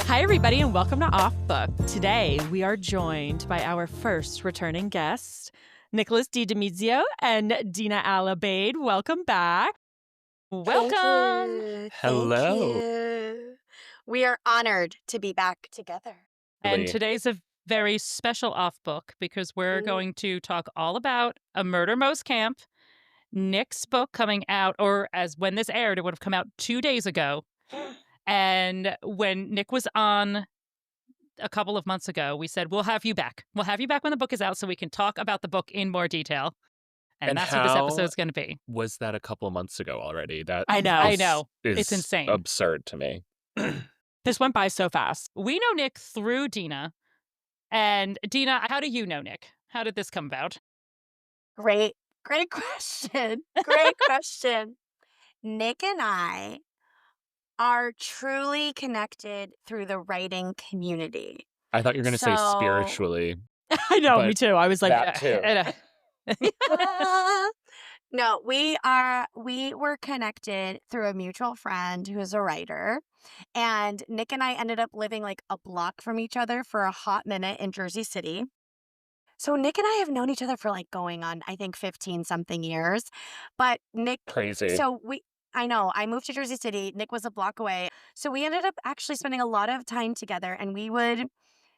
Hi, everybody, and welcome to Off Book. Today, we are joined by our first returning guests, Nicolas DiDomizio and Dinah Alobeid. Welcome back. Welcome. Thank you. Hello. Thank you. We are honored to be back together. And Really. today's a very special Off Book because we're going to talk all about A Murder Most Camp, Nick's book coming out, or as when this aired, it would have come out 2 days ago. And when Nick was on a couple of months ago, we said, we'll have you back. We'll have you back when the book is out so we can talk about the book in more detail. And that's what this episode's going to be. Was that a couple of months ago already? That I know. is It's insane. absurd to me. This went by so fast. We know Nick through Dinah. And Dinah, how do you know Nick? How did this come about? Great question. Great question. Nick and I are truly connected through the writing community. I thought you were going to say So- spiritually. I know, But me too. I was like, that too. No, we were connected through a mutual friend who is a writer. And Nick and I ended up living like a block from each other for a hot minute in Jersey City. So Nick and I have known each other for like going on, I think, 15 something years. But Nick, Crazy. I know, I moved to Jersey City. Nick was a block away. So we ended up actually spending a lot of time together, and we would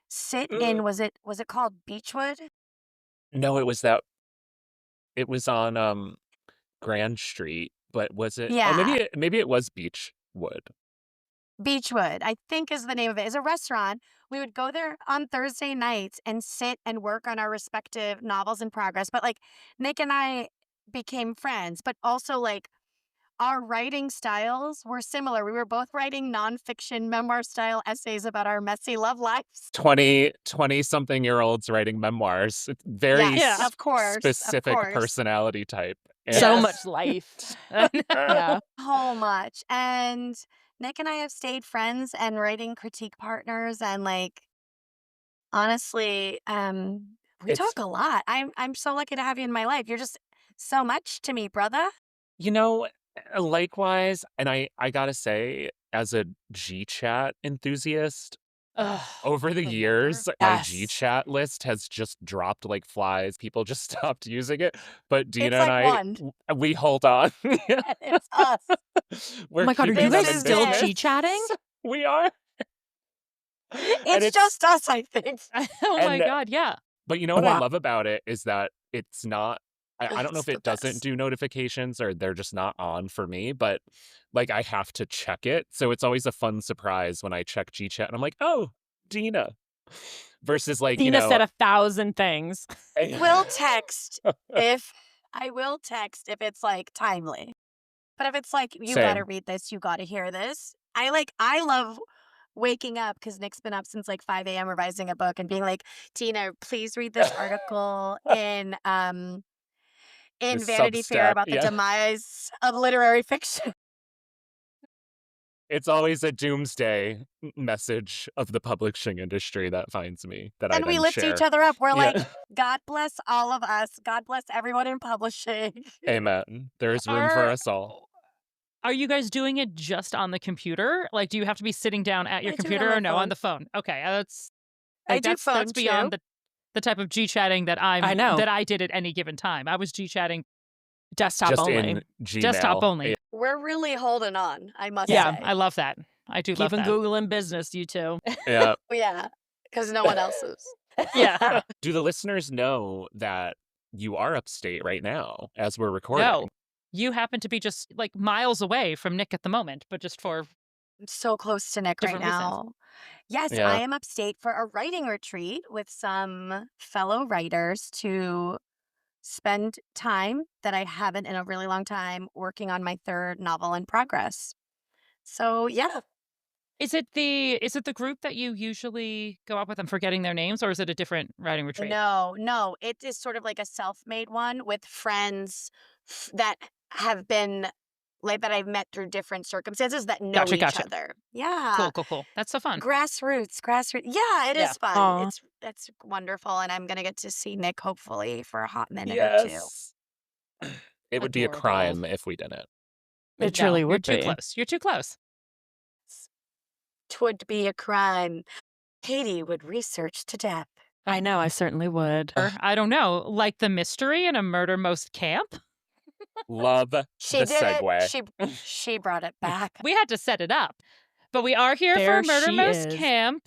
sit in, was it called Beechwood? No, it was that. It was on Grand Street, but was it? Yeah. Oh, maybe it was Beechwood. Beechwood, I think is the name of it. It's a restaurant. We would go there on Thursday nights and sit and work on our respective novels in progress. But like Nick and I became friends, but also like our writing styles were similar. We were both writing nonfiction memoir style essays about our messy love lives. 20-something-year-olds writing memoirs. It's very Yeah, of course. specific personality type. so Yes. much life. Yeah. So much. And Nick and I have stayed friends and writing critique partners, and like honestly, we It's- talk a lot. I'm so lucky to have you in my life. You're just so much to me, brother. You know, likewise, and I gotta say, as a G-chat enthusiast, Ugh. over the Good years, number. my Yes. G-chat list has just dropped like flies. People just stopped using it. But Dina like and we hold on. It's us. We're Oh my God, are you keeping This guys them in is still it. business. G-chatting? We are. And It's just us, I think. Oh my And- God, yeah. But you know what I Wow. love about it is that it's not. I don't know It's if it the doesn't best. do notifications or they're just not on for me, but like I have to check it. So it's always a fun surprise when I check G-chat and I'm like, oh, Dina. Versus like, Dinah said 1,000 things. Will text if it's like timely. But if it's like, you Same. gotta read this, you gotta hear this. I love waking up because Nick's been up since like 5 a.m. revising a book and being like, Tina, please read this article in This Vanity Fair Substack, about the yeah. demise of literary fiction. It's always a doomsday message of the publishing industry that finds me that I And we then lift share. each other up. We're Yeah. like, God bless all of us. God bless everyone in publishing. Amen. There's room for us all. Are you guys doing it just on the computer? Like, do you have to be sitting down at your I do it on computer my or no, phone. on the phone? Okay, that's I like, do that's phone, beyond the type of G-chatting that I know. that I did at any given time. I was G-chatting Desktop Just only. in Gmail. desktop only. Yeah. We're really holding on, I must Yeah, say. I love that. I do love Keeping that. Google in business, you two. Yeah. Yeah, because no one else is. Yeah. Do the listeners know that you are upstate right now as we're recording? No, you happen to be just like miles away from Nick at the moment, but just for I'm so close to Nick right Different reasons. now. Yes, Yeah. I am upstate for a writing retreat with some fellow writers to spend time that I haven't in a really long time working on my third novel in progress. So yeah, Is it the group that you usually go up with? I'm forgetting their names, or is it a different writing retreat? no, it is sort of like a self-made one with friends that have been like that I've met through different circumstances that know Gotcha, each gotcha. other. Yeah. Cool. That's so fun. Grassroots. Yeah, it Yeah. is fun. Aw. It's wonderful, and I'm gonna get to see Nick hopefully for a hot minute or two. Yes. It would be a Adorable. crime if we didn't. It truly No, would you're be. too close. You're too close. 'Twould be a crime Katie would research to death. I know, I certainly would. Or, I don't know, like the mystery in a Murder Most Camp? Love the She did it. segue. She brought it back. We had to set it up. But we are here There for Murder she Most is. Camp.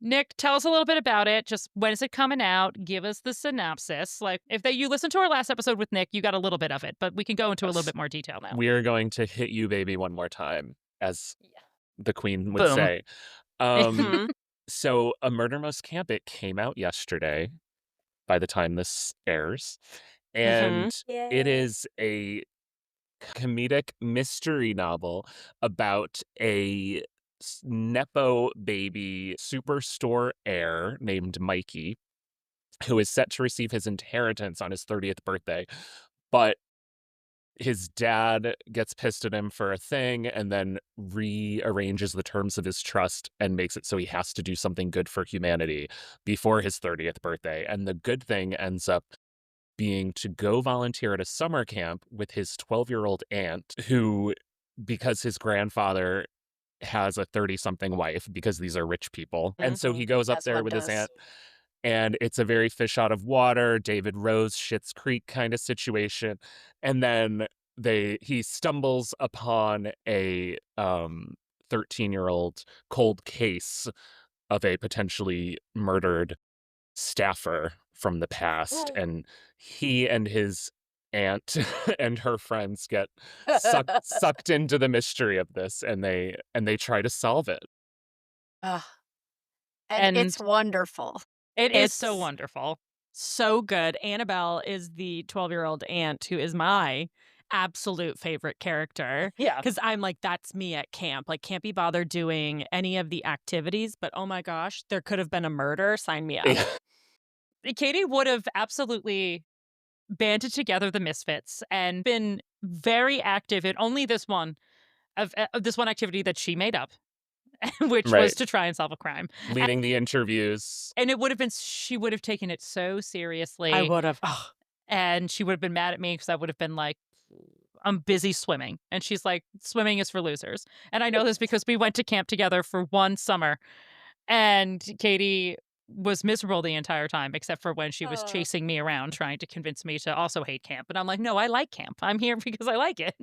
Nick, tell us a little bit about it. Just when is it coming out? Give us the synopsis. Like, if you listened to our last episode with Nick, you got a little bit of it, but we can go into a little bit more detail now. We are going to hit you, baby, one more time, as the queen would Boom. say. Mhm. So, A Murder Most Camp, it came out yesterday by the time this airs. And it is a comedic mystery novel about a Nepo baby superstore heir named Mikey, who is set to receive his inheritance on his 30th birthday. But his dad gets pissed at him for a thing and then rearranges the terms of his trust and makes it so he has to do something good for humanity before his 30th birthday. And the good thing ends up being to go volunteer at a summer camp with his 12-year-old aunt, who, because his grandfather has a 30-something wife, because these are rich people. And so he goes up As there one with his does. aunt, and it's a very fish out of water, David Rose, Schitt's Creek kind of situation. And then he stumbles upon a 13-year-old cold case of a potentially murdered staffer from the past, and he and his aunt and her friends get sucked into the mystery of this, and they try to solve it. Ugh. And it's And- wonderful. It is so It's- wonderful. So good. Annabelle is the 12-year-old aunt who is my absolute favorite character. Yeah. Because I'm like, that's me at camp. Like, can't be bothered doing any of the activities, but oh my gosh, there could have been a murder. Sign me up. Katie would have absolutely banded together the misfits and been very active in only this one of this one activity that she made up, which was Right. to try and solve a crime. Leading the interviews. And it would have been, she would have taken it so seriously. I would have. And she would have been mad at me because I would have been like, I'm busy swimming. And she's like, swimming is for losers. And I know this because we went to camp together for one summer. And Katie was miserable the entire time, except for when she was chasing me around trying to convince me to also hate camp. And I'm like, no, I like camp. I'm here because I like it.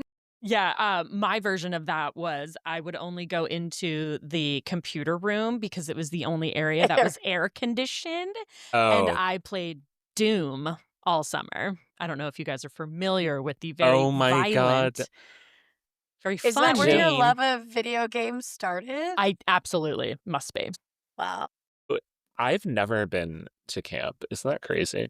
Yeah, my version of that was I would only go into the computer room because it was the only area that was air conditioned. And Oh, I played Doom all summer. I don't know if you guys are familiar with the very Oh my violent, God. very Is fun that where your game. love of video games started? I absolutely must be. Wow. I've never been to camp. Isn't that crazy?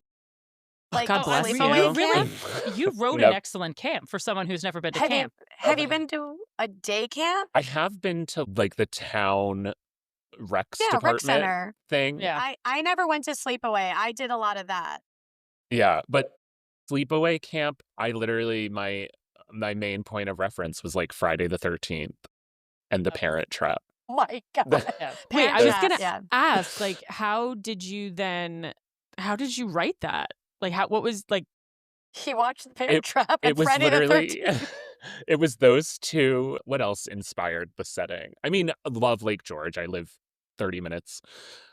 Like, God bless sleepaway you. You really, camp? you wrote Nope. an excellent camp for someone who's never been to Have camp. have you been to a day camp? I have been to like the town Rex Yeah, rec department center. thing. Yeah. I never went to sleepaway. I did a lot of that. Yeah, but sleepaway camp, I literally my main point of reference was like Friday the 13th and the Parent Trap. Oh my God. Yeah. Wait, I Parent was Trap, gonna yeah. ask, like, how did you write that? Like, what was like? He watched the Parent Trap It and was Friday the literally 13th. it was those two. What else inspired the setting? I mean, I love Lake George. I live 30 minutes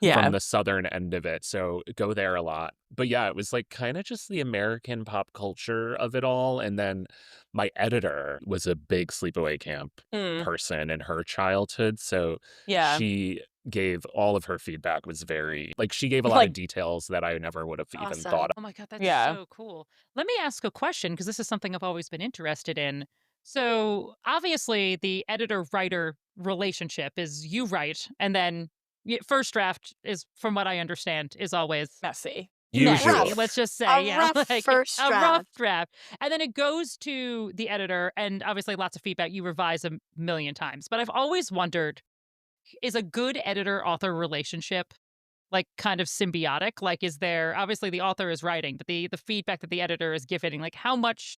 Yeah, from the southern end of it, so go there a lot. But yeah, it was like kind of just the American pop culture of it all. And then my editor was a big sleepaway camp person in her childhood, so yeah. she gave all of her feedback was very like she gave a lot of Like- details that I never would have even Awesome. thought of. Oh my God, that's Yeah. so cool. Let me ask a question because this is something I've always been interested in. So, obviously, the editor writer relationship is you write, and then first draft is, from what I understand, is always Messy. Usually. Rough. let's just say, A yeah, rough like first a rough draft. draft. And then it goes to the editor, and obviously, lots of feedback. You revise a million times. But I've always wondered, is a good editor-author relationship like kind of symbiotic? Like, is there, obviously the author is writing, but the feedback that the editor is giving, like how much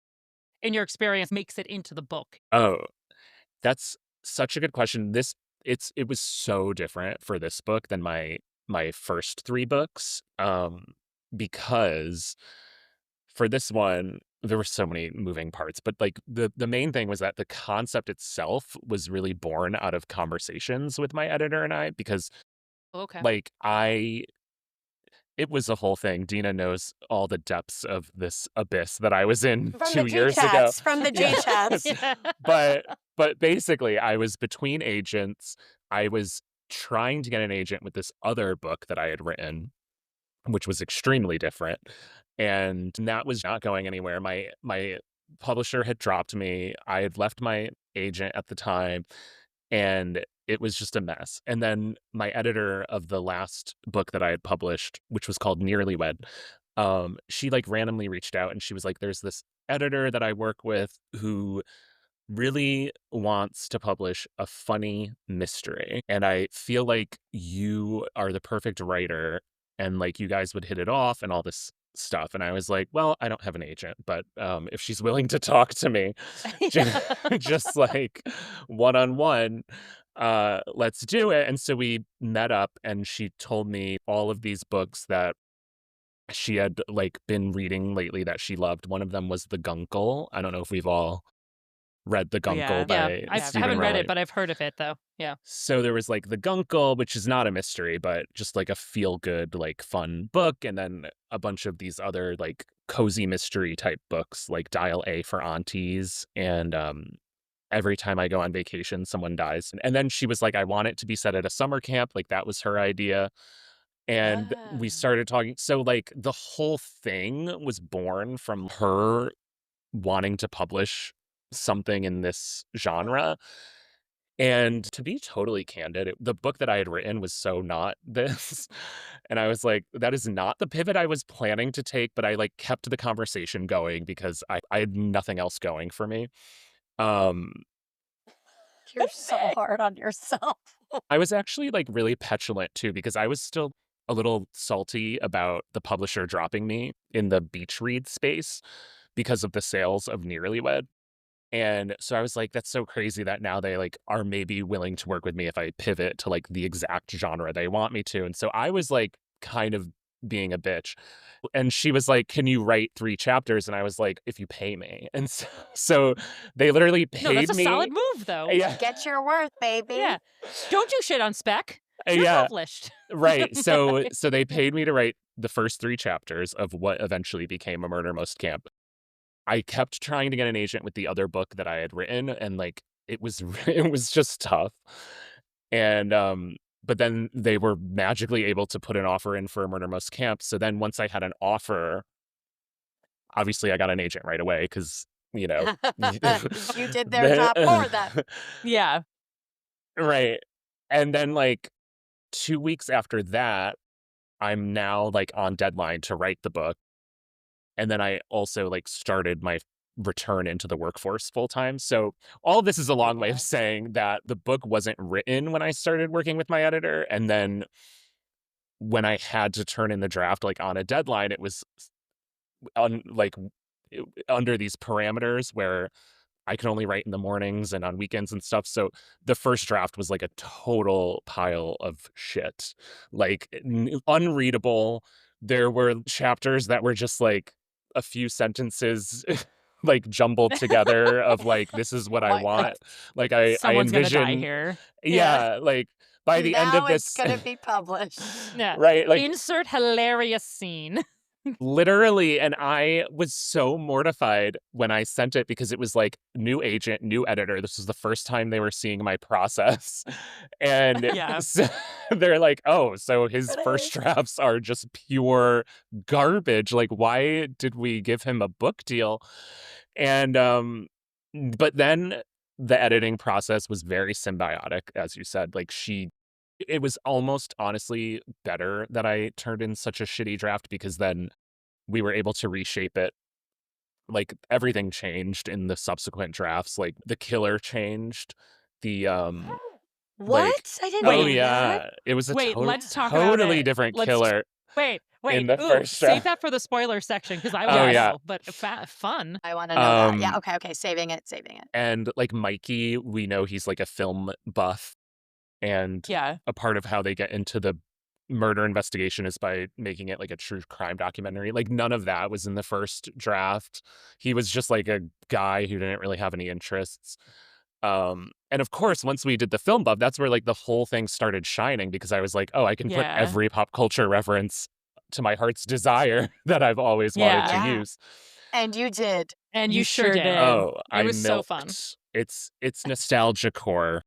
in your experience makes it into the book? Oh, that's such a good question. It was so different for this book than my first three books. Because for this one, there were so many moving parts, but like the main thing was that the concept itself was really born out of conversations with my editor and I, because Okay. like I it was a whole thing. Dina knows all the depths of this abyss that I was in From the 2 G years ago. chats, from the G Yeah. chats. Yeah. But basically, I was between agents. I was trying to get an agent with this other book that I had written, which was extremely different, and that was not going anywhere. My publisher had dropped me. I had left my agent at the time, and it was just a mess. And then my editor of the last book that I had published, which was called Nearly Wed, she like randomly reached out and she was like, "There's this editor that I work with who really wants to publish a funny mystery. And I feel like you are the perfect writer and like you guys would hit it off and all this stuff." And I was like, "Well, I don't have an agent, but if she's willing to talk to me, ju- Yeah. just like one on one, let's do it." And so we met up and she told me all of these books that she had like been reading lately that she loved. One of them was The Guncle. I don't know if we've all read The Oh, yeah. Guncle Yeah. by I Yeah, I've Stephen haven't heard of read it. it, Riley. but I've heard of it though. Yeah. So there was like The Guncle, which is not a mystery, but just like a feel good, like fun book. And then a bunch of these other like cozy mystery type books, like Dial A for Aunties and Every Time I Go on Vacation, Someone Dies. And then she was like, "I want it to be set at a summer camp." Like that was her idea. And we Ah. started talking. So like the whole thing was born from her wanting to publish something in this genre. And to be totally candid, the book that I had written was so not this. And I was like, that is not the pivot I was planning to take, but I like kept the conversation going because I had nothing else going for me. Um, You're so hard on yourself. I was actually like really petulant too, because I was still a little salty about the publisher dropping me in the beach read space because of the sales of Nearly Wed. And so I was like, that's so crazy that now they like are maybe willing to work with me if I pivot to like the exact genre they want me to. And so I was like kind of being a bitch. And she was like, "Can you write 3 chapters?" And I was like, "If you pay me." And so they literally No, that's paid a solid me. move though. Yeah. Get your worth, baby. Yeah. Don't you shit on spec. You're Yeah. published. Right. So they paid me to write the first 3 chapters of what eventually became A Murder Most Camp. I kept trying to get an agent with the other book that I had written, and like it was it was just tough. And but then they were magically able to put an offer in for A Murder Most Camp. So then once I had an offer, obviously I got an agent right away because you know You did their job for them. Yeah. right. And then like 2 weeks after that, I'm now like on deadline to write the book. And then I also like started my return into the workforce full time. So all of this is a long way of Yeah. saying that the book wasn't written when I started working with my editor. And then when I had to turn in the draft like on a deadline, it was under these parameters where I can only write in the mornings and on weekends and stuff. So the first draft was like a total pile of shit, like unreadable. There were chapters that were just like a few sentences like jumbled together of like, this is what I My God. want. Like I Someone's gonna die envision, here. Yeah. yeah, like by the end Now of it's this, gonna be published. Yeah. right? Like Insert hilarious scene. literally, and I was so mortified when I sent it because it was like new agent, new editor. This was the first time they were seeing my process. And Yeah. so they're like, "Oh, so his It first is. drafts are just pure garbage. Like, why did we give him a book deal?" And but then the editing process was very symbiotic, as you said. Like it was almost honestly better that I turned in such a shitty draft because then we were able to reshape it. Like everything changed in the subsequent drafts. Like the killer changed. The like What? I didn't oh know Wait. that. yeah, it was a Wait, let's talk about totally it. different Let's killer Wait, in wait. the Ooh, first save draft. that for the spoiler section because I want Oh to yeah. know. But fun. I want to know that. Yeah. Um Okay. Okay. Saving it. Saving it. and like Mikey, we know he's like a film buff and Yeah. a part of how they get into the murder investigation is by making it like a true crime documentary. Like none of that was in the first draft. He was just like a guy who didn't really have any interests. And of course, once we did the film buff, that's where like the whole thing started shining because I was like, oh, I can put Yeah. every pop culture reference to my heart's desire that I've always wanted to Yeah. Yeah. use. And you did. And You you sure sure did. did. Oh, It I was so fun. milked. It's nostalgia core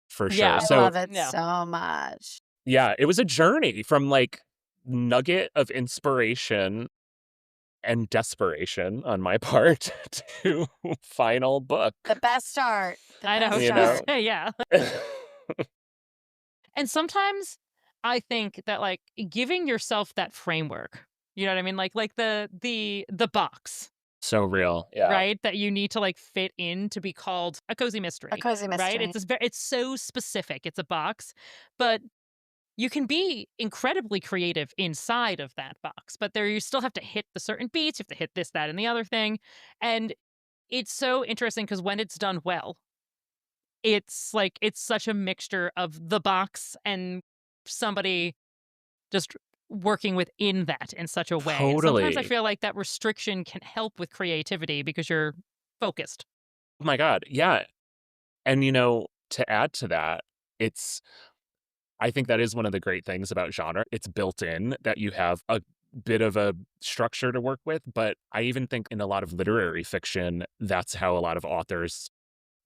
for sure. Yeah. I So love it Yeah. so much. yeah, it was a journey from like nugget of inspiration and desperation on my part to final book. The best start. The I know. best You know? start. Yeah. And sometimes I think that like giving yourself that framework, you know what I mean? Like the box, So real. Yeah. right? That you need to like fit in to be called a cozy mystery. A cozy Right? mystery. It's so specific. It's a box, but you can be incredibly creative inside of that box. But there you still have to hit the certain beats, you have to hit this, that, and the other thing. And it's so interesting because when it's done well, it's like it's such a mixture of the box and somebody just working within that in such a way. And sometimes I Totally. feel like that restriction can help with creativity because you're focused. Oh my God. Yeah. And you know, to add to that, it's I think that is one of the great things about genre. It's built in that you have a bit of a structure to work with, but I even think in a lot of literary fiction, that's how a lot of authors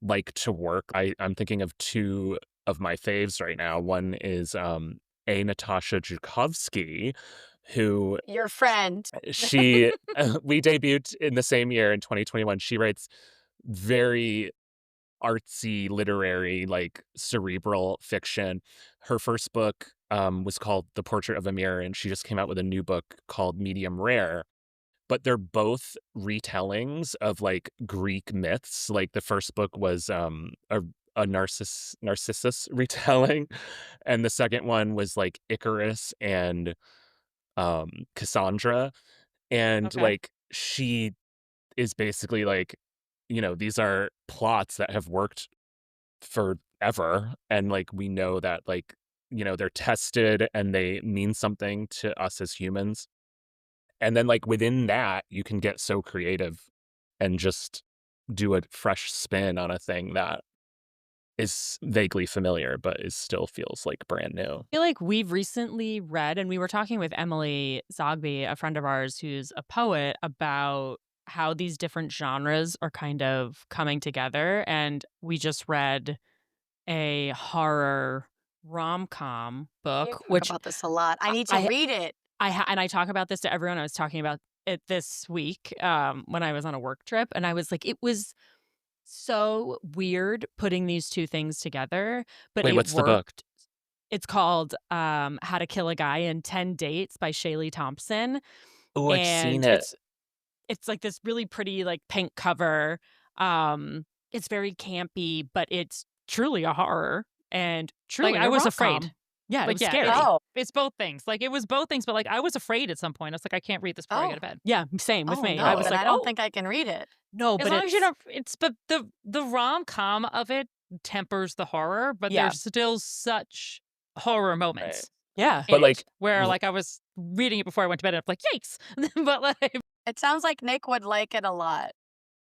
like to work. I'm thinking of two of my faves right now. One is a Natasha Jukovsky, who Your friend. she we debuted in the same year in 2021. She writes very artsy, literary, like cerebral fiction. Her first book was called The Portrait of a Mirror, and she just came out with a new book called Medium Rare. But they're both retellings of like Greek myths. Like the first book was a Narcissus retelling, and the second one was like Icarus and Cassandra. And Okay. like she is basically like, you know, these are plots that have worked forever, and like we know that like, you know, they're tested and they mean something to us as humans. And then like within that you can get so creative and just do a fresh spin on a thing that is vaguely familiar but is still feels like brand new. I feel like we've recently read, and we were talking with Emily Zogby, a friend of ours who's a poet, about how these different genres are kind of coming together. And we just read a horror rom-com You book, talk which about this a lot. I need to I read it. and I talk about this to everyone. I was talking about it this week when I was on a work trip, and I was like, it was so weird putting these two things together, but Wait, it what's the book? worked. It's called How to Kill a Guy in 10 Dates by Shaylee Thompson. Oh, I've seen And it. it's like this really pretty like pink cover. It's very campy, but it's truly a horror and truly Like I a was rom-com. afraid. Yeah, it Like was yeah, scary. Oh. it's both things. Like it was both things, but like I was afraid at some point. I was like, I can't read this before I go Oh. to bed. Yeah, same with Oh me. no, I was then like, I don't oh think I can read it. no, As but long it's as you don't, it's but the rom com of it tempers the horror, but Yeah. there's still such horror moments yeah. But in like it where like I was reading it before I went to bed and I'm like, yikes! But like It sounds like Nick would like it a lot.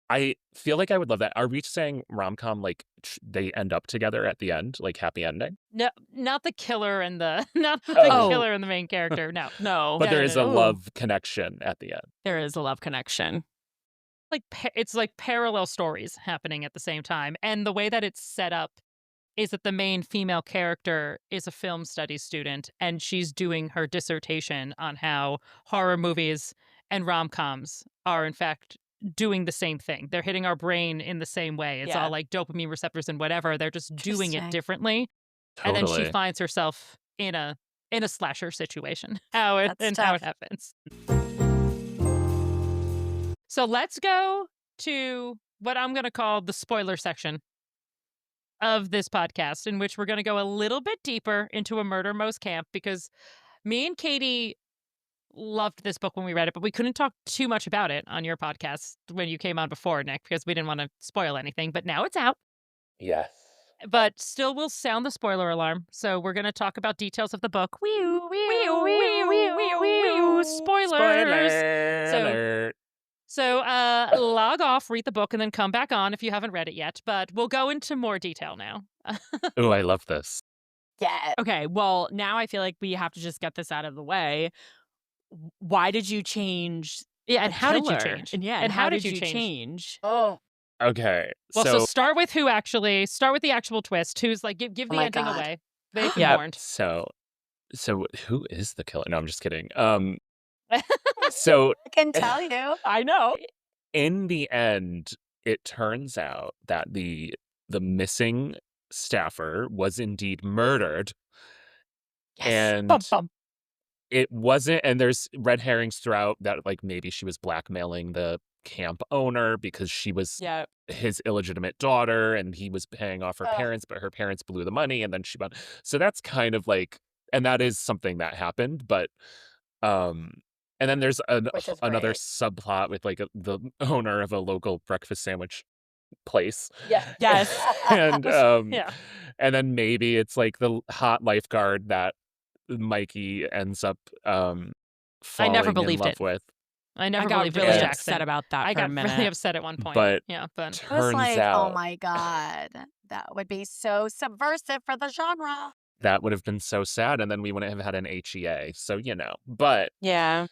I feel like I would love that. Are we saying rom-com like they end up together at the end, like happy ending? no, not the killer and the not the Oh. killer and the main character. No, No. But there is a Ooh. love connection at the end. There is a love connection. like it's like parallel stories happening at the same time, and the way that it's set up is that the main female character is a film studies student and she's doing her dissertation on how horror movies and rom-coms are in fact doing the same thing. They're hitting our brain in the same way. It's Yeah. all like dopamine receptors and whatever. They're just doing it Interesting. differently. And then she Totally. finds herself in a slasher situation. How it That's how it tough. happens. So let's go to what I'm going to call the spoiler section of this podcast, in which we're going to go a little bit deeper into A Murder Most Camp, because me and Katie loved this book when we read it, but we couldn't talk too much about it on your podcast when you came on before, Nick, because we didn't want to spoil anything. But now it's out. Yes. but still we'll sound the spoiler alarm. So we're going to talk about details of the book. Wee-oo, Wee-oo, wee-oo, wee-oo, wee-oo, wee-oo, wee-oo. spoilers. Spoiler So alert. So log off, read the book, and then come back on if you haven't read it yet. But we'll go into more detail now. Ooh, I love this. Yeah. Okay, well, now I feel like we have to just get this out of the way. Why did you change Yeah, the and how did you killer? change? And yeah, And how how did did you you change? change? Oh, Okay, Well, so so start with the actual twist. Who's like, give oh the my ending God. away. They've been Yep. warned. so who is the killer? No, I'm just kidding. So I can tell you. I know. in the end, it turns out that the missing staffer was indeed murdered, Yes. Bum, and bum. it wasn't. And there's red herrings throughout that, like maybe she was blackmailing the camp owner because she was Yeah. his illegitimate daughter, and he was paying off her Ugh. parents, but her parents blew the money, and then she bought. So that's kind of like, and that is something that happened, but um. And then there's Which is another great. subplot with like the owner of a local breakfast sandwich place. Yeah. Yes. and Yeah. and then maybe it's like the hot lifeguard that Mikey ends up I never falling in believed love it. with. I I never got believed it really was And- Jackson. upset about that I for a got really minute. upset at one point. But Yeah, but I was turns like, oh out my God, that would be so subversive for the genre. that would have been so sad, and then we wouldn't have had an HEA. So but Yeah.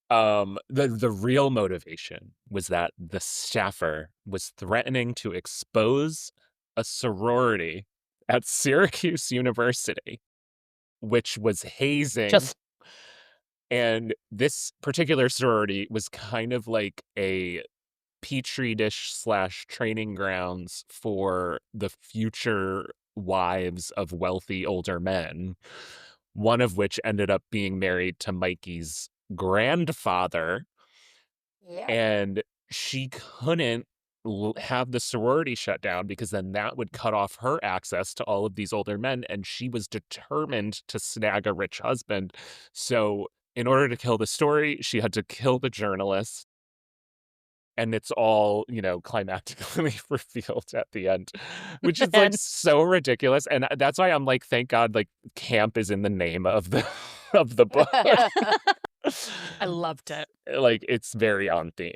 the real motivation was that the staffer was threatening to expose a sorority at Syracuse University, which was hazing. just And this particular sorority was kind of like a petri dish / training grounds for the future wives of wealthy older men, one of which ended up being married to Mikey's grandfather. Yeah. And she couldn't have the sorority shut down because then that would cut off her access to all of these older men. And she was determined to snag a rich husband. So, in order to kill the story, she had to kill the journalist. And it's all, climactically revealed at the end, which is like And- so ridiculous. And that's why I'm like, thank God, like camp is in the name of the of the book. I loved it. Like it's very on theme.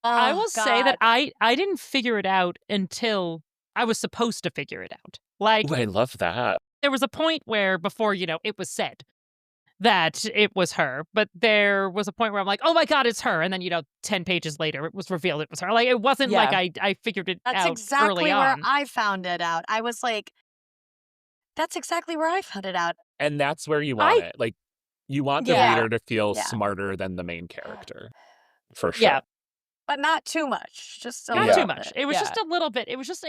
I Oh, will say that God. I didn't figure it out until I was supposed to figure it out. Like Ooh, I love that. there was a point where before, it was said that it was her, but there was a point where I'm like, oh my God, it's her. And then, 10 pages later, it was revealed it was her. Like, it wasn't like Yeah. I figured it That's out exactly early where on. I found it out. I was like, that's exactly where I found it out. And that's where you want it. Like you want the Yeah. reader to feel Yeah. smarter than the main character. For sure. Yeah. But not too much. Just a Not little too much. bit. It was Yeah. just a little bit. It was just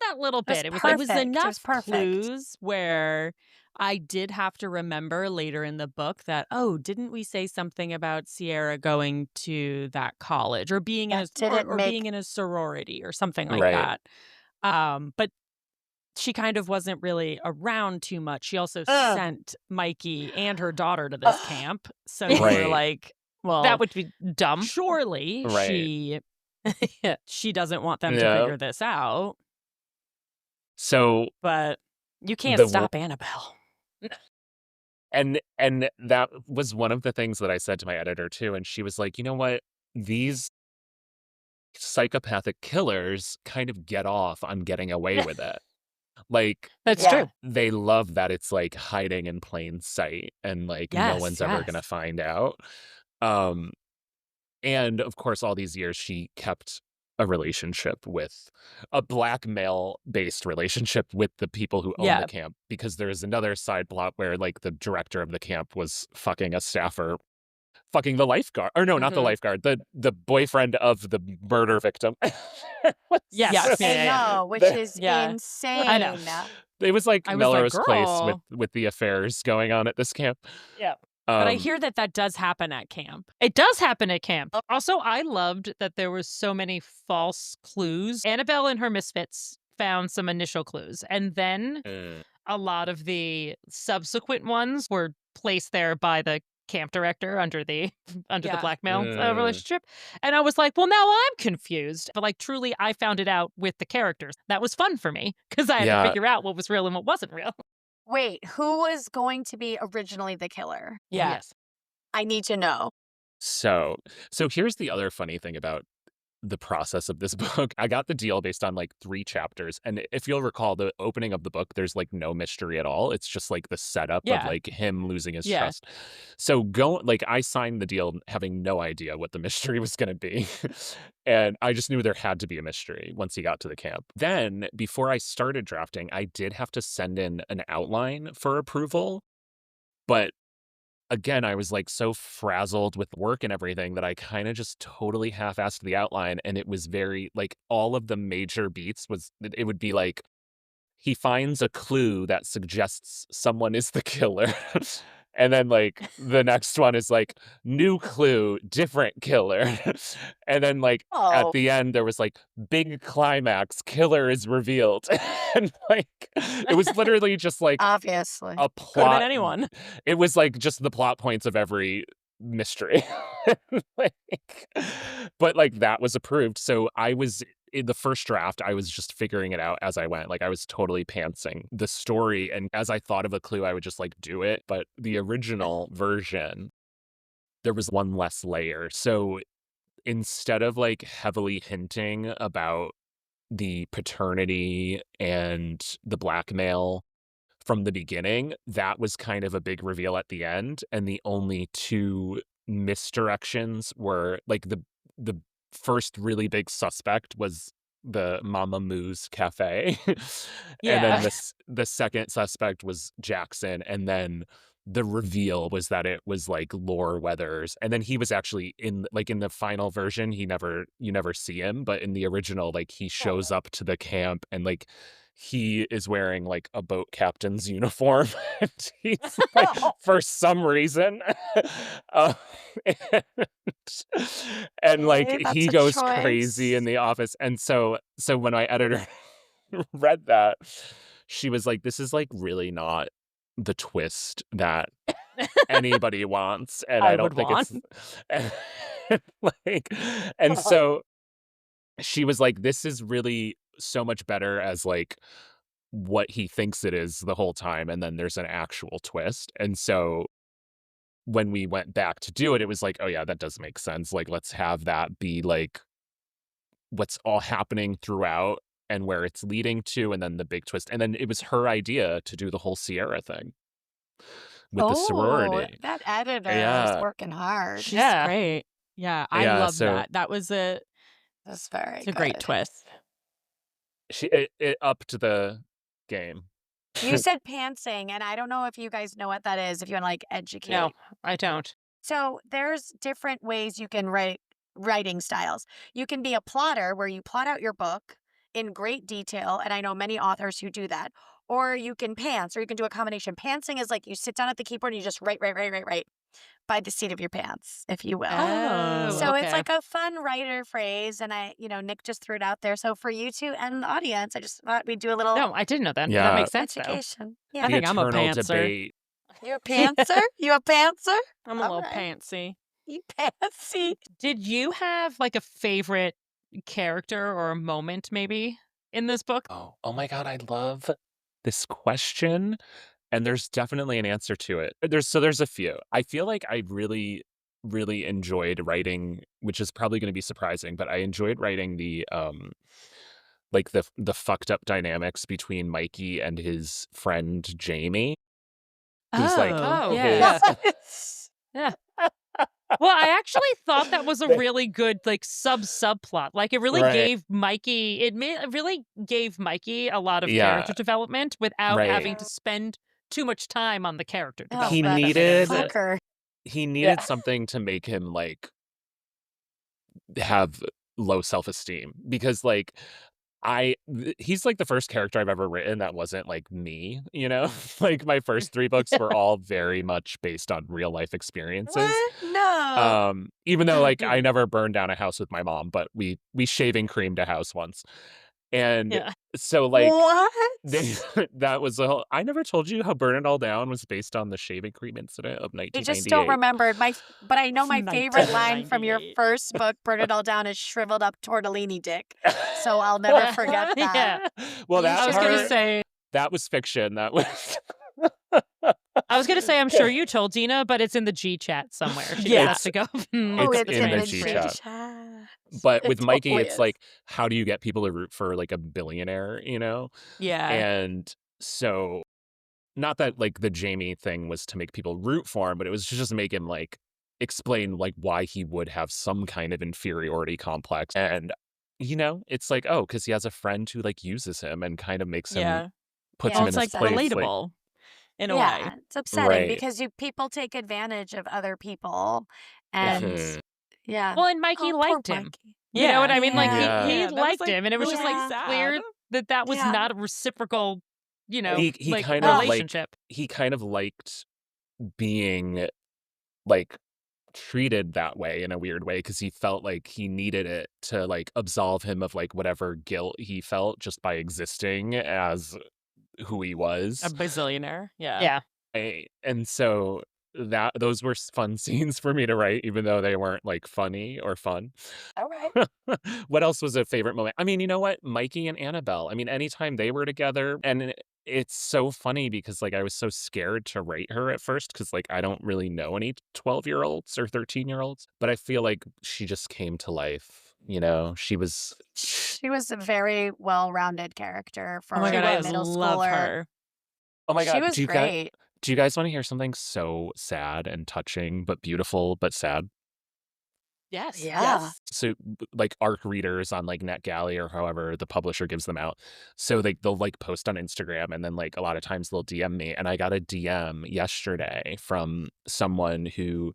that little Just bit. It was There like was Perfect. It was enough perfect. clues where I did have to remember later in the book that, oh, didn't we say something about Sierra going to that college or being in That a didn't or make- being in a sorority or something like Right. that. But she kind of wasn't really around too much. She also Ugh. sent Mikey and her daughter to this Ugh. camp. So you Right. were like, well, that would be dumb. surely Right. she doesn't want them to Yeah. figure this out. So But you can't The wo- stop Annabelle. and that was one of the things that I said to my editor too. And she was like, you know what? These psychopathic killers kind of get off on getting away with it. Like That's Yeah. true. they love that it's like hiding in plain sight and like no Yes, one's ever yes. gonna find out. And of course, all these years she kept a relationship with a blackmail based relationship with the people who own Yeah. the camp, because there's another side plot where like the director of the camp was fucking a staffer, fucking the lifeguard, or no, not the Mhm. lifeguard, the boyfriend of the murder victim. Yes. Yes. Yeah, I yeah, yeah. know, which The- is Yeah. insane. I know. It was like I was like, Melrose Place "Girl." with the affairs going on at this camp. Yeah. But I Um, hear that does happen at camp. It does happen at camp. Also, I loved that there was so many false clues. Annabelle and her misfits found some initial clues, and then mm, a lot of the subsequent ones were placed there by the camp director under the under the Yeah. blackmail Mm. relationship. And I was like, well, now I'm confused. But like, truly, I found it out with the characters. That was fun for me because I had to Yeah. figure out what was real and what wasn't real. Wait, who was going to be originally the killer? Yeah. Yes. I need to know. So so here's the other funny thing about the process of this book. I got the deal based on like 3 chapters, and if you'll recall, the opening of the book, there's like no mystery at all. It's just like the setup of Yeah. like him losing his Yeah. trust. So I signed the deal having no idea what the mystery was going to be. And I just knew there had to be a mystery once he got to the camp. Then, before I started drafting, I did have to send in an outline for approval, but again, I was like so frazzled with work and everything that I kind of just totally half-assed the outline. And it was very like all of the major beats it would be like he finds a clue that suggests someone is the killer. And then like the next one is like new clue, different killer. And then like at Oh, the end there was like big climax, killer is revealed. And like it was literally just like obviously. a Could have been plot. anyone. It was like just the plot points of every mystery. Like, but like that was approved. So I was in the first draft, I was just figuring it out as I went. Like I was totally pantsing the story. And as I thought of a clue, I would just like do it. But the original version, there was one less layer. So instead of like heavily hinting about the paternity and the blackmail from the beginning, that was kind of a big reveal at the end, and the only 2 misdirections were, like, the first really big suspect was the Mama Moo's Cafe, and then Yeah. the second suspect was Jackson, and then the reveal was that it was, like, Lore Weathers, and then he was actually in the final version, you never see him, but in the original, like, he shows up to the camp and, like, he is wearing like a boat captain's uniform and he's like for some reason uh, and, and like Okay, that's he a goes crazy in choice. the office. And so when my editor read that, she was like, this is like really not the twist that anybody wants, and I I would don't think want. it's and, like and so she was like, this is really so much better as like what he thinks it is the whole time, and then there's an actual twist. And so when we went back to do it, it was like, oh yeah, that does make sense. Like, let's have that be like what's all happening throughout and where it's leading to, and then the big twist. And then it was her idea to do the whole Sierra thing with the Oh, sorority. that editor is Yeah. working hard. She's Yeah. great. Yeah, I Yeah. love So that. That was That's very it's a great good. twist. it upped the game. You said pantsing, and I don't know if you guys know what that is, if you want to like No, educate. I don't. So there's different ways you can write writing styles. You can be a plotter where you plot out your book in great detail, and I know many authors who do that. Or you can pants, or you can do a combination. Pantsing is like you sit down at the keyboard and you just write by the seat of your pants, if you will. Oh, So Oh. it's okay. like a fun writer phrase, and Nick just threw it out there. So for you two and the audience, I just thought we'd do a little No, I didn't know that. That Yeah. makes sense though. education. I Yeah, The think I'm a eternal pantser. debate. you a pantser? You a pantser? I'm a All little right. pantsy. You pantsy. Did you have like a favorite character or a moment maybe in this book? Oh my god, I love this question. And there's definitely an answer to it. There's a few. I feel like I really, really enjoyed writing, which is probably going to be surprising, but I enjoyed writing like the fucked up dynamics between Mikey and his friend Jamie, who's like Oh, yeah. his Yeah. Well, I actually thought that was a really good like subplot. Like it really Right. gave Mikey it really gave Mikey a lot of Yeah. character development without having Right. to spend too much time on the character Oh, He development. that if that made any needed sense. fucker. he needed something to make him like have low self-esteem because like he's like the first character I've ever written that wasn't like me, you know? Like my first 3 books were all very much based on real life experiences. What? No. Even though like I never burned down a house with my mom, but we shaving creamed a house once. And Yeah. so, like, What? that was a whole. I never told you how Burn It All Down was based on the shaving cream incident of I just don't 1998. remember but I know my favorite line from your 1998. first book, Burn It All Down, is shriveled up tortellini dick. So I'll never forget that. Yeah. Well, You that I was gonna should part, say that was fiction. That was. I'm sure you told Dina, but it's in the G chat somewhere. She Yeah. just has to go look Oh, It's up it's the in the the G transcript. chat. But with It Mikey, totally it's is. like, how do you get people to root for like a billionaire, you know? Yeah. And so, not that like the Jamie thing was to make people root for him, but it was to just make him like explain like why he would have some kind of inferiority complex. And, you know, it's like, oh, because he has a friend who like uses him and kind of makes him, Yeah. puts Yeah, him Well, in it's his like upsetting. place. Like, relatable in a Yeah, way. it's upsetting right. because people take advantage of other people, Yeah. and Mhm. yeah. Well, and Mikey Oh, poor liked him. Mikey. You know what I mean? Like Yeah. he Yeah. That was, liked like, him, and it was just like really clear sad. that was Yeah. not a reciprocal, He like kind of like relationship. he kind of liked being like treated that way in a weird way because he felt like he needed it to like absolve him of like whatever guilt he felt just by existing as who he A was. bazillionaire. Yeah. Yeah. And so those were fun scenes for me to write, even though they weren't like funny or fun. All right. What else was a favorite moment? I mean, you know what? Mikey and Annabelle. I mean, anytime they were together, and it's so funny because like I was so scared to write her at first because like I don't really know any 12-year-olds or 13-year-olds, but I feel like she just came to life. You know, she was. She was a very well-rounded character Oh my for God, a I middle love schooler. her. Oh my She God. was great. Do you guys want to hear something so sad and touching, but beautiful, but sad? Yes. Yeah. Yes. So like ARC readers on like NetGalley or however the publisher gives them out. So they'll like post on Instagram and then like a lot of times they'll DM me. And I got a DM yesterday from someone who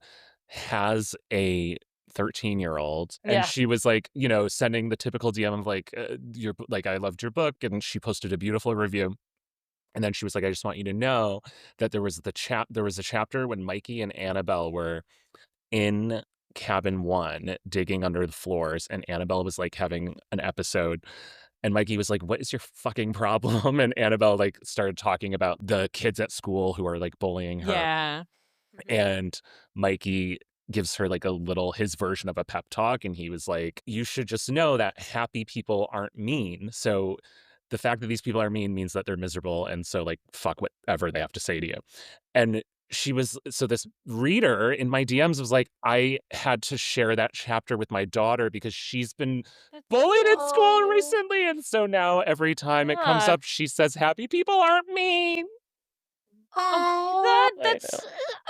has a 13-year-old and Yeah. she was like, you know, sending the typical DM of like, your like I loved your book, and she posted a beautiful review. And then she was like, I just want you to know that there was a chapter when Mikey and Annabelle were in cabin 1 digging under the floors, and Annabelle was like having an episode, and Mikey was like, what is your fucking problem? And Annabelle like started talking about the kids at school who are like bullying her, Yeah. and Mikey gives her like his version of a pep talk, and he was like, you should just know that happy people aren't mean. So the fact that these people are mean means that they're miserable, and so like fuck whatever they have to say to you. And this reader in my DMs was like, I had to share that chapter with my daughter because she's been bullied at school Oh. recently, and so now every time it comes Ah. up she says happy people aren't mean. Oh.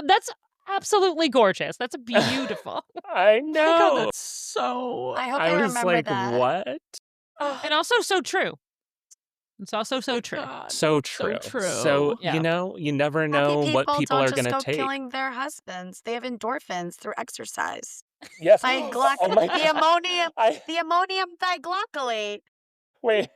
That's absolutely gorgeous. That's beautiful. I Oh my God, know. that's so. I hope I I was remember like, that. what? And also so true. It's also so true. God. So true. So true. So, Yeah. you know, you never Happy know what people people don't are just going to go take. killing their husbands. They have endorphins through exercise. Yes. Oh my the ammonium I, the ammonium diglycolate. wait,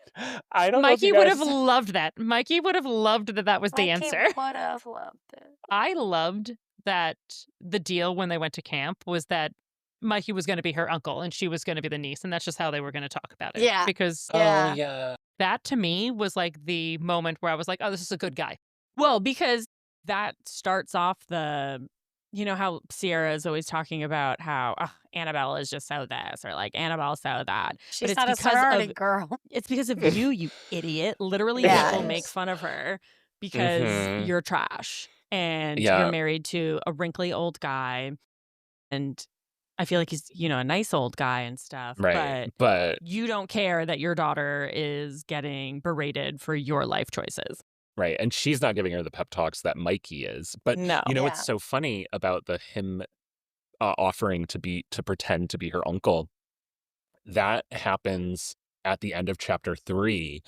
I don't know if Mikey you would guys... have loved that. Mikey would have loved that was the Mikey answer. would have loved it. I loved that the deal when they went to camp was that Mikey was going to be her uncle and she was going to be the niece, and that's just how they were going to talk about it. Yeah. Because Yeah. Oh, yeah. that to me was like the moment where I was like, oh, this is a good guy. Well, because that starts off you know how Sierra is always talking about how Annabelle is just so this, or like Annabelle's so that. She's it's not a because sorority of girl. it's because of you idiot. Literally, Yeah, people it make is. fun of her because Mhm. you're trash and Yeah. you're married to a wrinkly old guy, and I feel like he's a nice old guy and stuff, Right. but But, you don't care that your daughter is getting berated for your life choices. right. And she's not giving her the pep talks that Mikey is. But, No. you know Yeah. what's so funny about him offering to pretend to be her uncle? That happens at the end of chapter 3.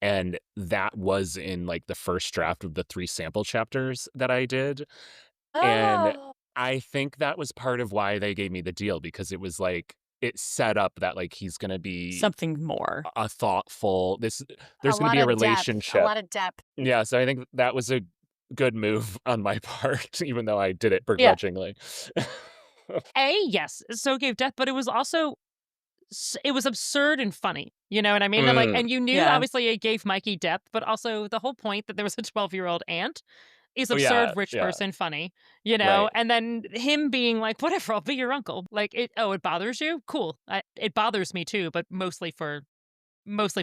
And that was in like the first draft of the 3 sample chapters that I did. And Oh. I think that was part of why they gave me the deal, because it was like, it set up that like he's going to be Something more. a thoughtful, there's going to lot be a of depth, relationship. a lot of depth. Yeah. So I think that was a good move on my part, even though I did it begrudgingly. Yes. So it gave depth, but it was also it was absurd and funny. You know what I mean? And you knew Yeah. obviously it gave Mikey depth, but also the whole point that there was a 12-year-old aunt is Oh, yeah, absurd rich yeah. person funny, you know? Right. And then him being like, whatever, I'll be your uncle. Like, it bothers you? Cool. It bothers me too, but mostly for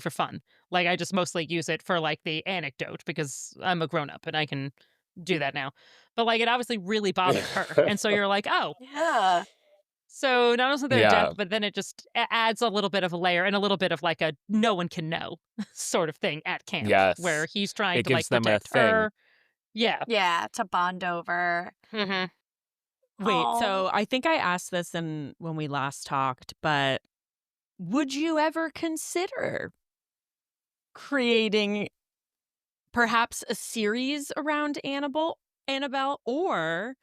fun. Like, I just mostly use it for like the anecdote because I'm a grown up and I can do that now. But like, it obviously really bothered her. And so you're like, oh, Yeah. so not only their death, Yeah. but then it just adds a little bit of a layer and a little bit of like a no one can know sort of thing at camp where Yes. he's trying It to gives like them a protect thing. her. Yeah. Yeah, to bond over. Hmm. Wait, Oh. so I think I asked this when we last talked, but would you ever consider creating perhaps a series around Annabelle, or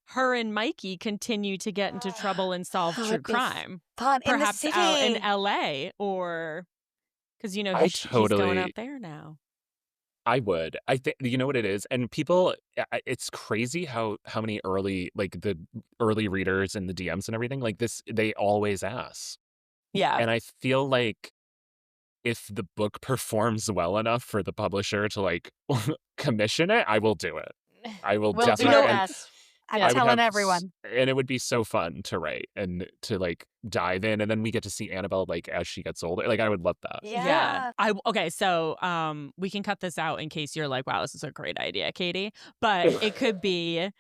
her and Mikey continue to get into trouble and solve That true would be crime? fun in the Perhaps out in city. LA, or because I he's going totally out there now. I would. I think you know what it is, and people. It's crazy how many early like the early readers and the DMs and everything like this. They always ask, Yeah. and I feel like if the book performs well enough for the publisher to like commission it, I will do it. I will We'll do definitely. our And best. I'm I would telling have, everyone. and it would be so fun to write and to like dive in, and then we get to see Annabelle like as she gets older. Like I would love that. Yeah. Okay, so we can cut this out in case you're like, wow, this is a great idea, Katie. But it could be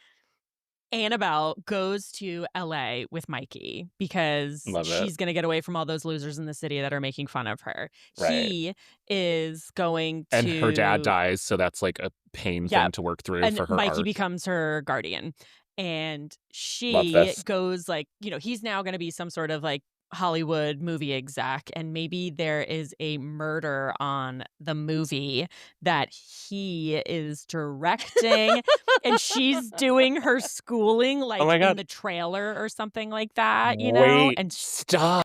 Annabelle goes to LA with Mikey because Love it. she's going to get away from all those losers in the city that are making fun of her. Right. He is going to. And her dad dies, so that's like a pain thing to work through And for her Mikey arc. becomes her guardian. And Love she this. goes like, he's now going to be some sort of like Hollywood movie exec, and maybe there is a murder on the movie that he is directing and she's doing her schooling like Oh my in God. the trailer or something like that, Wait, and stop.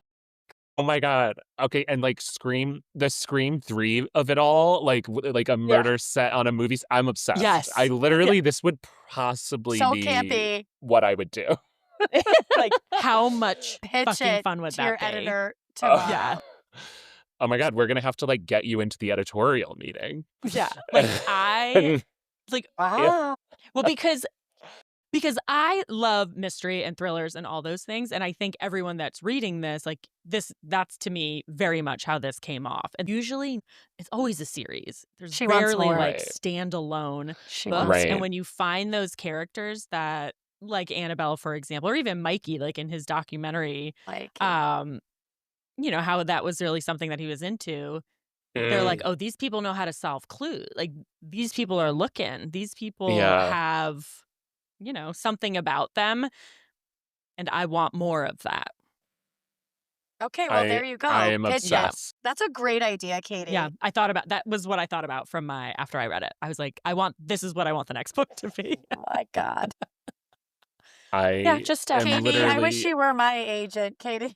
Oh my God. Okay, and like the Scream 3 of it all, like like a murder set on a movie. I'm obsessed. Yes. I literally this would possibly So be campy. what I would do. like how much Pitch fucking it fun would to that your be? editor Oh. tomorrow. Yeah. Oh my God, we're gonna have to like get you into the editorial meeting. Yeah. Like I like Wow. well because I love mystery and thrillers and all those things, and I think everyone that's reading this, like that's to me very much how this came off. And usually, it's always a series. There's She wants rarely more. like Right. standalone She books. wants Right. And when you find those characters that, like Annabelle, for example, or even Mikey, like in his documentary, like how that was really something that he was into. They're like, oh, these people know how to solve clues. Like these people are looking. These people Yeah. have something about them, and I want more of that. Okay, well there you go. I am Pitch it. obsessed. That's a great idea, Katie. Yeah, that was what I thought about from after I read it. I was like, this is what I want the next book to be. Oh my God. I just am Katie, literally. I wish you were my agent, Katie.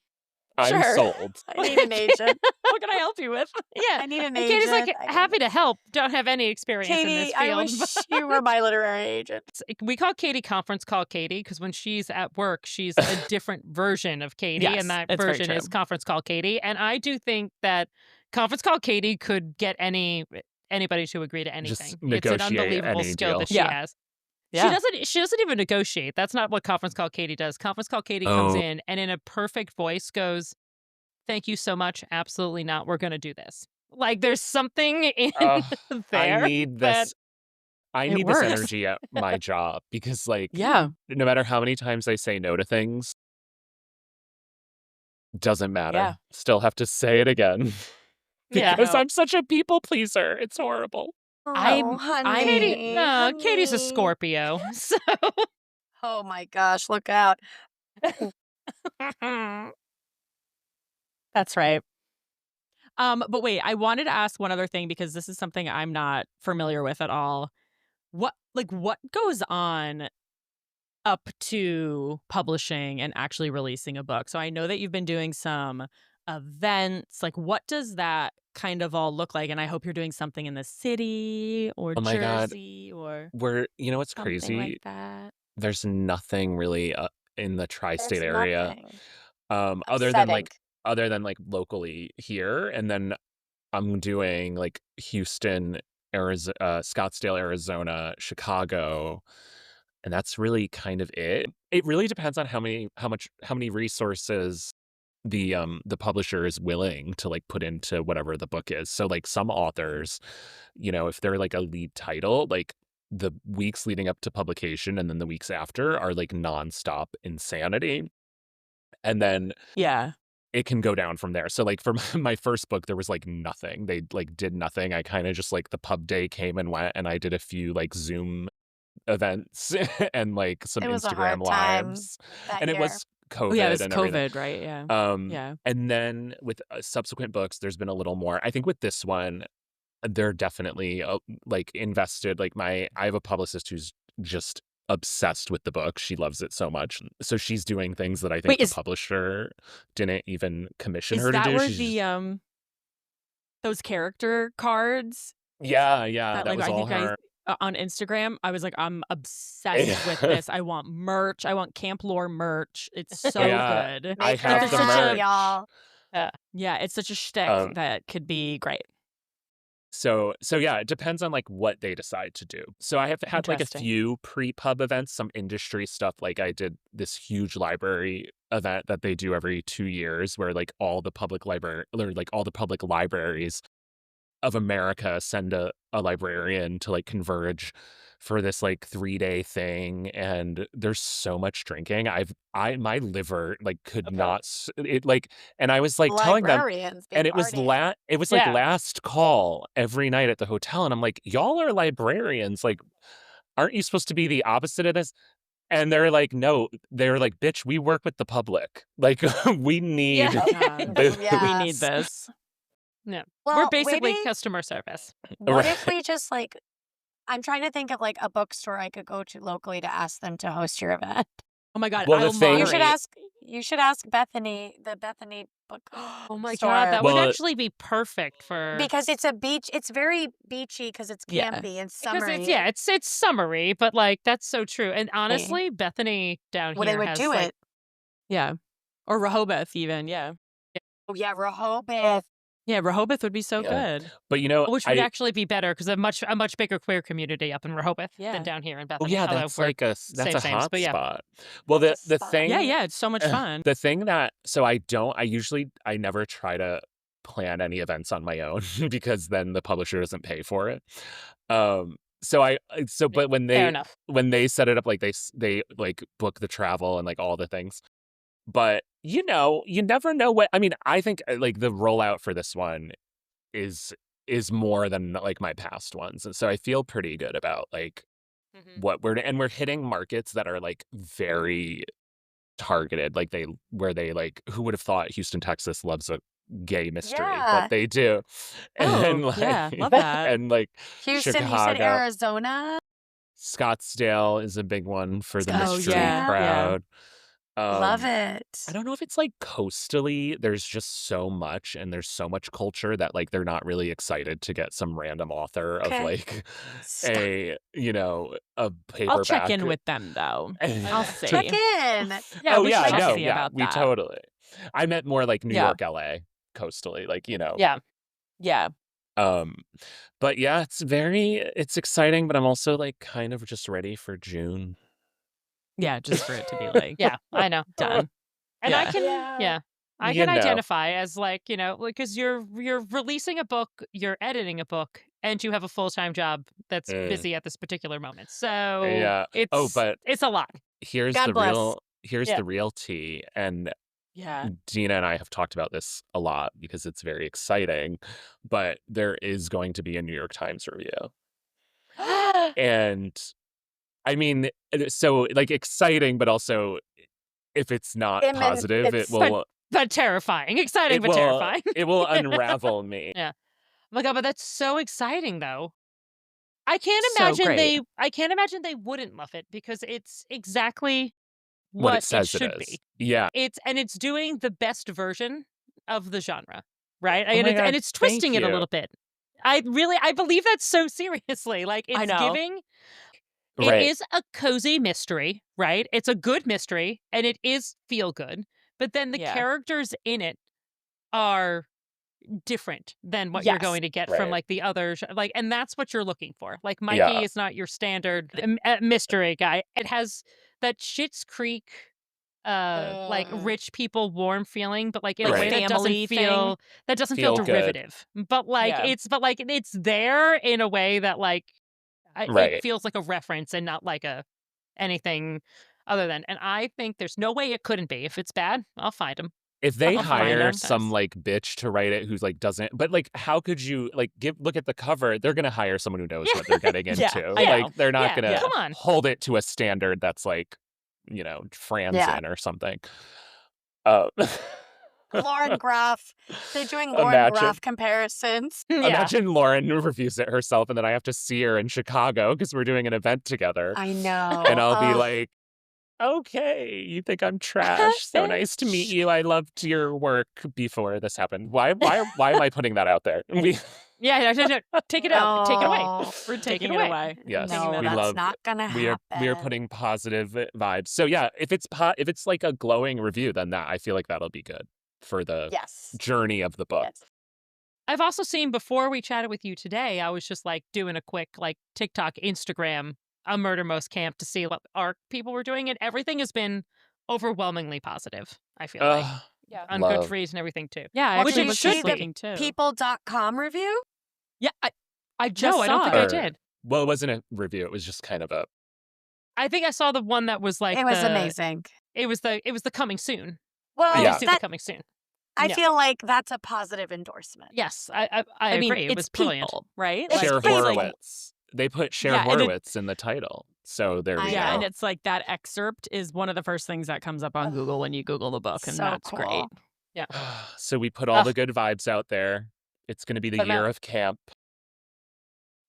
I'm Sure. sold. I need an agent. What can I help you with? Yeah. I need an And agent. Katie's like, I need- happy to help. Don't have any experience in this Katie, I field. wish you were my literary agent. We call Katie Conference Call Katie because when she's at work, she's a different version of Katie, Yes, and that it's very version is true. Conference Call Katie. And I do think that Conference Call Katie could get anybody to agree to anything. It's an negotiate unbelievable any skill deal. that she Yeah. has. Yeah. She doesn't even negotiate. That's not what Conference Call Katie does. Conference Call Katie comes Oh. in and in a perfect voice goes, "Thank you so much. Absolutely not. We're going to do this." Like there's something in there. I need that- this. I It need this works. energy at my job because, like, Yeah. no matter how many times I say no to things, doesn't matter. Yeah. Still have to say it again Yeah. because I'm such a people pleaser. It's horrible. Oh, honey. Katie, no, Katie's a honey. Scorpio. So Oh my gosh, look out. That's right. But wait, I wanted to ask one other thing because this is something I'm not familiar with at all. What goes on up to publishing and actually releasing a book? So I know that you've been doing some events. Like, what does that kind of all look like? And I hope you're doing something in the city or Oh my God. Jersey or You know what's something crazy? like that. There's nothing really in the tri-state There's area. nothing Other than like upsetting. other than like locally here. And then I'm doing like Houston, Arizona, Scottsdale, Arizona, Chicago, and that's really kind of it. It really depends on how many resources the publisher is willing to like put into whatever the book is. So like some authors, if they're like a lead title, like the weeks leading up to publication and then the weeks after are like nonstop insanity. And then Yeah. it can go down from there. So like for my first book, there was like nothing. They like did nothing. I kind of just like the pub day came and went, and I did a few like Zoom events and like some It was a Instagram hard time lives. that And it year. was Oh, yeah, it COVID was and everything. COVID, right? Yeah. Yeah. And then with subsequent books, there's been a little more. I think with this one, they're definitely like invested. Like I have a publicist who's just obsessed with the book. She loves it so much. So she's doing things that I think Wait, the publisher didn't even commission is her to that do. where She's the just, those character cards yeah, that that like was I all think I her. on Instagram, I was like, I'm obsessed with this. I want merch. I want Camp Lore merch. It's so Yeah, good. I Make her have There's the such hat, a merch. y'all. yeah, it's such a shtick Um, that could be great. so yeah, it depends on like what they decide to do. So I have had like a Interesting. few pre-pub events, some industry stuff. Like I did this huge library event that they do every 2 years where like all the public library or like all the public libraries of America send a librarian to like converge for this like 3-day thing, and there's so much drinking. My liver like could not it like, and I was like telling them, Librarians be and partying. it was like Yeah. last call every night at the hotel, and I'm like, y'all are librarians, like aren't you supposed to be the opposite of this? And they're like, no, they're like, bitch, we work with the public, like we need Yeah. God. this. We need Yes. this. No. We're Well, basically maybe customer service. what if Right. we just like I'm trying to think of like a bookstore I could go to locally to ask them to host your event. Oh my God, Well, I the will thing You should moderate. ask Bethany, the Bethany book Oh my store. God, that would Well, actually be perfect for Because it's a beach, it's very beachy because it's Yeah. campy and because summery. it's summery, but like that's so true. And honestly, Bethany down Well, they here would has do like it. Yeah. Or Rehoboth even. Yeah. Oh yeah, Rehoboth. Yeah, Rehoboth would be so yeah. good. But which would actually be better because a much bigger queer community up in Rehoboth Yeah. than down here in oh Bethany. yeah, Although that's we're like that's same a sames, hot but yeah. spot. Well, That's a the spot. thing, Yeah, it's so much fun. the thing that so I never try to plan any events on my own because then the publisher doesn't pay for it. But Fair enough. when they set it up, like they like book the travel and like all the things. But you never know what I mean. I think like the rollout for this one is more than like my past ones, and so I feel pretty good about like Mhm. what we're hitting markets that are like very targeted, like they like who would have thought Houston, Texas loves a gay mystery, Yeah. but they do. And Oh, like yeah, love that. and like Houston, you said Chicago, Arizona? Scottsdale is a big one for the Oh, mystery yeah, yeah. crowd. Love I it. don't know if it's like coastally, there's just so much and there's so much culture that like they're not really excited to get some random author of Okay. like Stop. a I'll paperback. check in with them though. I'll Okay. see. Check in. Yeah, Oh we yeah, should check no, in. see yeah, about we that. totally. I meant more like New Yeah. York, LA, coastally, like Yeah. Yeah. But yeah, it's exciting, but I'm also like kind of just ready for June. Yeah, just for it to be like Yeah, I know. done. And I Yeah. can Yeah. I You can know. identify as like, because you're releasing a book, you're editing a book, and you have a full-time job that's Mm. busy at this particular moment. So Yeah. Oh, but it's a lot. here's God the bless. Yeah. real tea, and Yeah. Dina and I have talked about this a lot because it's very exciting, but there is going to be a New York Times review. And I mean, so like exciting, but also if it's not positive, it it's will But terrifying. Exciting, but terrifying. it will unravel me. Yeah. Oh my God, but that's so exciting though. I can't So imagine great. they wouldn't love it because it's exactly What it what it says it should is. be. Yeah. It's doing the best version of the genre, right? Oh my God, And it's thank twisting it a you. little bit. I believe that so seriously. Like I it's know. giving it Right. is a cozy mystery, right? It's a good mystery and it is feel good. But then the Yeah. characters in it are different than what you're Yes. going to get from Right. like the other like, and that's what you're looking for. Like Mikey Yeah. is not your standard mystery guy. It has that Schitt's Creek like rich people warm feeling, but like in a Like way that family thing. doesn't feel Feel good. derivative. But like Yeah. it's there in a way that like it Right. feels like a reference and not like a anything other than. And I think there's no way it couldn't be. If it's bad, I'll find him. If they I'll find hire him. some like bitch to write it who's like doesn't, but like how could you like look at the cover? They're gonna hire someone who knows what they're getting Yeah, into. I know. Like they're not Yeah, gonna come on. hold it to a standard that's like, you know, Fran's Yeah. in or something. Lauren Graff. They're doing Lauren Imagine. Graff comparisons. Yeah. Imagine Lauren reviews it herself, and then I have to see her in Chicago because we're doing an event together, I know. and I'll be Ugh. like, "Okay, you think I'm trash? So nice to meet you. I loved your work before this happened. Why am I putting that out there?" Yeah, take it out. Take it away. No. We're Take taking it it away. away. Yes, No, we that's love. not gonna We happen. are putting positive vibes. So yeah, if it's like a glowing review, then I feel like that'll be good for the Yes. journey of the book. Yes. I've also seen before we chatted with you today, I was just like doing a quick like TikTok, Instagram, a Murder Most Camp to see what our people were doing. And everything has been overwhelmingly positive, I feel like. Yeah. On Love. Goodreads and everything too. Yeah, I Well, actually did you was see just the looking too. People.com review? Yeah, I just No, I saw don't think it. I Or- did. Well, it wasn't a review. It was just kind of a. I think I saw the one that was like It was amazing. It was the coming soon. Well, I Yeah. did see the that, coming soon. I Yeah. feel like that's a positive endorsement. Yes, I I mean, agree. It it's was brilliant. people, right? It's Cher people. Horowitz. They put Cher Yeah, and it- Horowitz in the title. So there we I go. Yeah, and know. it's like that excerpt is one of the first things that comes up on Google when you Google the book, and So that's great. cool. Yeah. So we put all Ugh. the good vibes out there. It's going to be the Put 'em year out. of camp.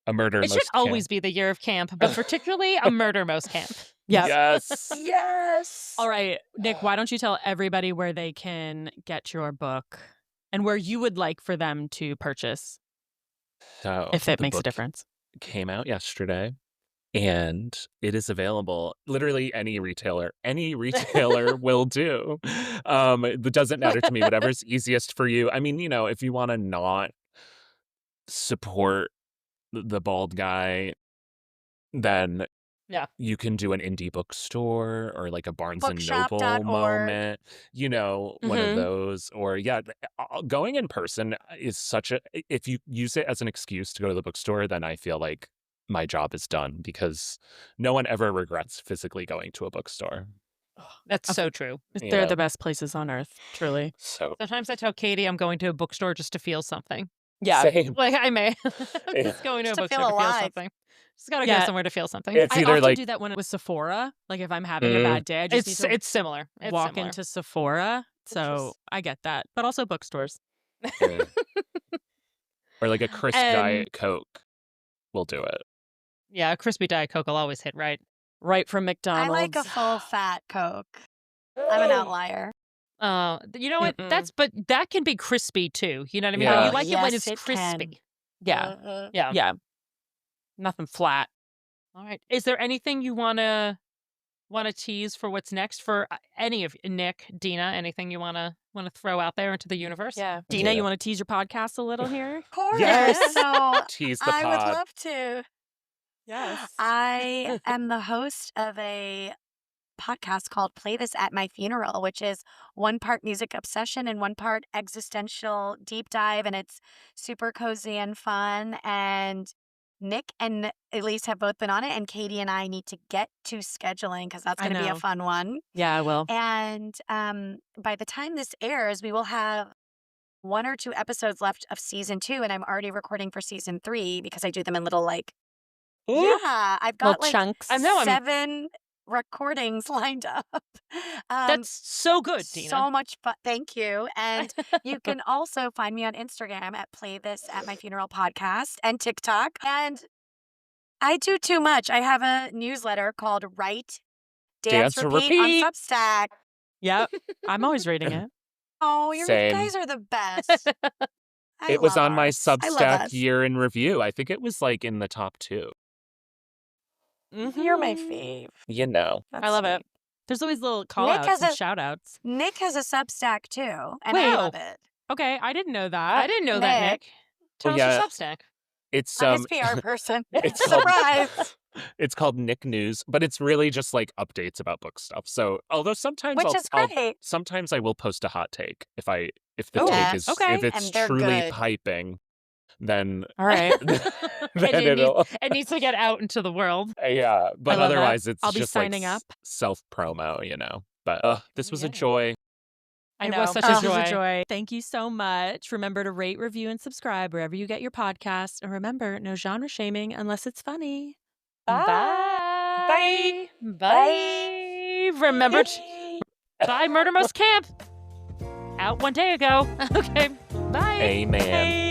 A murder It most should always be the year of camp, but particularly a Murder Most Camp. Yeah. Yes. Yes. All right, Nick, why don't you tell everybody where they can get your book and where you would like for them to purchase, So if it the makes a book difference? came out yesterday, and it is available. Literally any retailer will do. It doesn't matter to me. Whatever's easiest for you. I mean, you know, if you want to not support the bald guy, then Yeah. you can do an indie bookstore or like a Barnes and Noble Bookshop.org. moment, you know, one of Mhm. those. Or yeah, going in person is such a, if you use it as an excuse to go to the bookstore, then I feel like my job is done because no one ever regrets physically going to a bookstore. That's so true. They're Yeah. the best places on earth, truly. So Sometimes I tell Katie I'm going to a bookstore just to feel something. Yeah. same. Like I may Yeah. just going to a Just to bookstore feel to feel alive. something. Just gotta Yeah. go somewhere to feel something. It's I either often like do that when it was Sephora. Like if I'm having a bad day, I just need to it's similar. It's walk similar. into Sephora. So Interest- I get that. But also bookstores. yeah. Or like a crisp And- Diet Coke will do it. Yeah, a crispy Diet Coke will always hit right. Right from I McDonald's. like a full fat Coke. I'm an outlier. You know what? Mm-mm. But that can be crispy too. You know what I mean? Yeah. You like it when Yes, it's it can. crispy. Yeah. Mhm. Yeah. Yeah. Nothing flat. All right. Is there anything you wanna tease for what's next for any of Nick, Dina? Anything you wanna throw out there into the universe? Yeah. Dina, Yeah. you want to tease your podcast a little here? Of course. Yes. So Tease the I would pod. love to. Yes. I am the host of a podcast called Play This at My Funeral, which is one part music obsession and one part existential deep dive. And it's super cozy and fun. And Nick and Elise have both been on it. And Katie and I need to get to scheduling because that's I going to be a know. fun one. Yeah, I will. And by the time this airs, we will have 1 or 2 episodes left of season 2. And I'm already recording for season 3 because I do them in little yeah, I've Little got like chunks. I know. 7 recordings lined up. That's so good, Dina. So much fun. Thank you. And you can also find me on Instagram at Play This at My Funeral Podcast and TikTok. And I do too much. I have a newsletter called Write, Dance, Dance, Repeat Repeat. on Substack. Yep. I'm always reading it. Oh, you Same. guys are the best. I It was love on my ours. I love Substack us. year in review. I think it was like in the top 2. You're my fave. You know. I love it. There's always little call Nick outs has and a- shout outs. Nick has a Substack too, and Wait. I love it. Okay, I didn't know that. I didn't know that, Nick. Tell us yeah. your Substack. It's I'm his PR person. it's called Surprise. it's called Nick News, but it's really just like updates about book stuff. So although sometimes Which is great. sometimes I will post a hot take if the Oh, take yes. is Okay. if it's And they're truly good. piping, then All right. then it it'll needs to get out into the world. yeah. But love that. otherwise, it's I'll be just signing like up. self promo, But this was a Yeah. joy. I It know. was such This a was joy. a joy. Thank you so much. Remember to rate, review, and subscribe wherever you get your podcast. And remember, no genre shaming unless it's funny. Bye. Bye. Remember to buy Murder Most Camp. Out one day ago. Okay. Bye. Amen. Hey.